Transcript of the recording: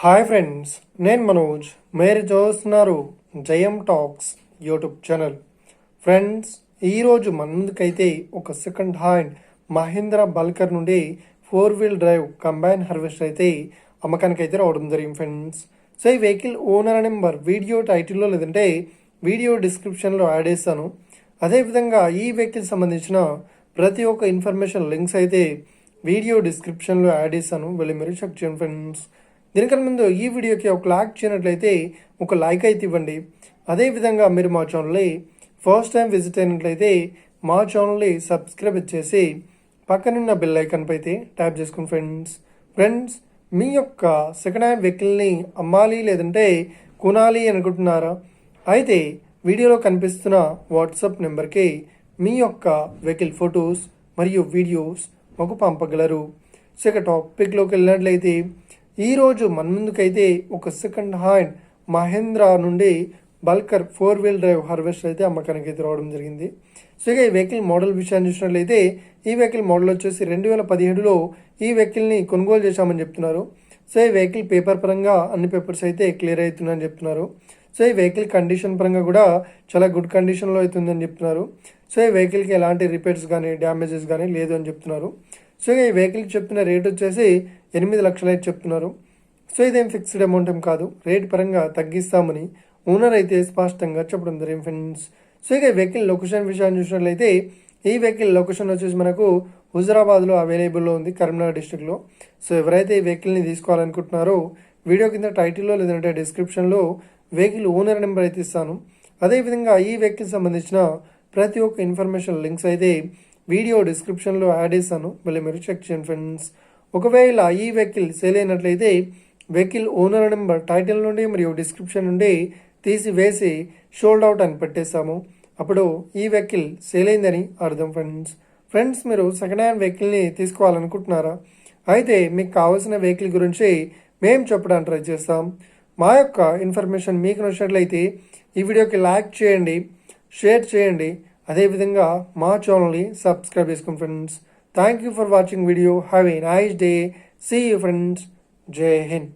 Hi friends, నేను మనోజ్. మీరు చూస్తున్నారు జయం టాక్స్ యూట్యూబ్ ఛానల్. ఫ్రెండ్స్, ఈరోజు మన ముందుకైతే ఒక సెకండ్ హ్యాండ్ మహీంద్రా బల్కర్ నుండి 4-wheel డ్రైవ్ కంబైన్ హార్వెస్టర్ అయితే అమ్మకానికి అయితే రావడం జరిగింది ఫ్రెండ్స్. సో ఈ వెహికల్ ఓనర్ నెంబర్ వీడియో టైటిల్లో లేదంటే వీడియో డిస్క్రిప్షన్లో యాడ్ చేస్తాను. అదేవిధంగా ఈ వెహికల్ సంబంధించిన ప్రతి ఒక్క ఇన్ఫర్మేషన్ లింక్స్ అయితే వీడియో డిస్క్రిప్షన్లో యాడ్ చేస్తాను, వెళ్ళి మీరు చెక్ చేయండి ఫ్రెండ్స్. దీనికన్నా ముందు ఈ వీడియోకి ఒక లైక్ చేయనట్లయితే ఒక లైక్ అయితే ఇవ్వండి. అదేవిధంగా మీరు మా ఛానల్ని ఫస్ట్ టైం విజిట్ అయినట్లయితే మా ఛానల్ని సబ్స్క్రైబ్ చేసి పక్కనున్న బెల్ ఐకాన్ పై అయితే ట్యాప్ చేసుకోండి ఫ్రెండ్స్. మీ యొక్క సెకండ్ హ్యాండ్ వెహికల్ని అమ్మాలి లేదంటే కొనాలి అనుకుంటున్నారా? అయితే వీడియోలో కనిపిస్తున్న వాట్సాప్ నెంబర్కి మీ యొక్క వెహికల్ ఫొటోస్ మరియు వీడియోస్ మాకు పంపగలరు. సో ఇక టాపిక్లోకి వెళ్ళినట్లయితే ఈరోజు మన ముందుకైతే ఒక సెకండ్ హ్యాండ్ మహేంద్రా నుండి బల్కర్ 4-wheel డ్రైవ్ హార్వెస్టర్ అయితే అమ్మకానికి అయితే రావడం జరిగింది. సో ఇక ఈ వెహికల్ మోడల్ విషయాన్ని చూసినట్లయితే ఈ వెహికల్ మోడల్ వచ్చేసి 2017లో ఈ వెహికల్ని కొనుగోలు చేశామని చెప్తున్నారు. సో ఈ వెహికల్ పేపర్ పరంగా అన్ని పేపర్స్ అయితే క్లియర్ అవుతుందని చెప్తున్నారు. సో ఈ వెహికల్ కండిషన్ పరంగా కూడా చాలా గుడ్ కండిషన్లో అవుతుందని చెప్తున్నారు. సో ఈ వెహికల్కి ఎలాంటి రిపేర్స్ కానీ డ్యామేజెస్ కానీ లేదు అని చెప్తున్నారు. సో ఈ వెహికల్కి చెప్తున్న రేట్ వచ్చేసి 8 లక్షలు అయితే చెప్తున్నారు. సో ఇదేం ఫిక్స్డ్ అమౌంట్ ఏం కాదు, రేట్ పరంగా తగ్గిస్తామని ఓనర్ అయితే స్పష్టంగా చెప్పడం జరిగింది ఫ్రెండ్స్. సో ఇక వెహికల్ లొకేషన్ విషయాన్ని చూసినట్లయితే ఈ వెహికల్ లొకేషన్ వచ్చేసి మనకు హుజరాబాద్లో అవైలబుల్లో ఉంది, కరీంనగర్ డిస్టిక్లో. సో ఎవరైతే ఈ వెహికల్ని తీసుకోవాలనుకుంటున్నారో వీడియో కింద టైటిల్లో లేదంటే డిస్క్రిప్షన్లో వెహికల్ ఓనర్ నెంబర్ అయితే ఇస్తాను. అదేవిధంగా ఈ వెహికల్ సంబంధించిన ప్రతి ఒక్క ఇన్ఫర్మేషన్ లింక్స్ అయితే వీడియో డిస్క్రిప్షన్లో యాడ్ చేస్తాను, మళ్ళీ మీరు చెక్ చేయండి ఫ్రెండ్స్. ఒకవేళ ఈ వెహికల్ సేల్ అయినట్లయితే వెహికల్ ఓనర్ నెంబర్ టైటిల్ నుండి మరియు డిస్క్రిప్షన్ నుండి తీసివేసి షోల్డ్ అవుట్ అని పెట్టేస్తాము. అప్పుడు ఈ వెహికల్ సేల్ అయిందని అర్థం ఫ్రెండ్స్. మీరు సెకండ్ హ్యాండ్ వెహికల్ని తీసుకోవాలనుకుంటున్నారా? అయితే మీకు కావాల్సిన వెహికల్ గురించి మేము చెప్పడానికి ట్రై చేస్తాం. మా యొక్క ఇన్ఫర్మేషన్ మీకు నచ్చినట్లయితే ఈ వీడియోకి లైక్ చేయండి, షేర్ చేయండి. అదేవిధంగా మా ఛానల్ని సబ్స్క్రైబ్ చేసుకోండి friends. Thank you for watching video. Have a nice day. See you friends. జై హింద్.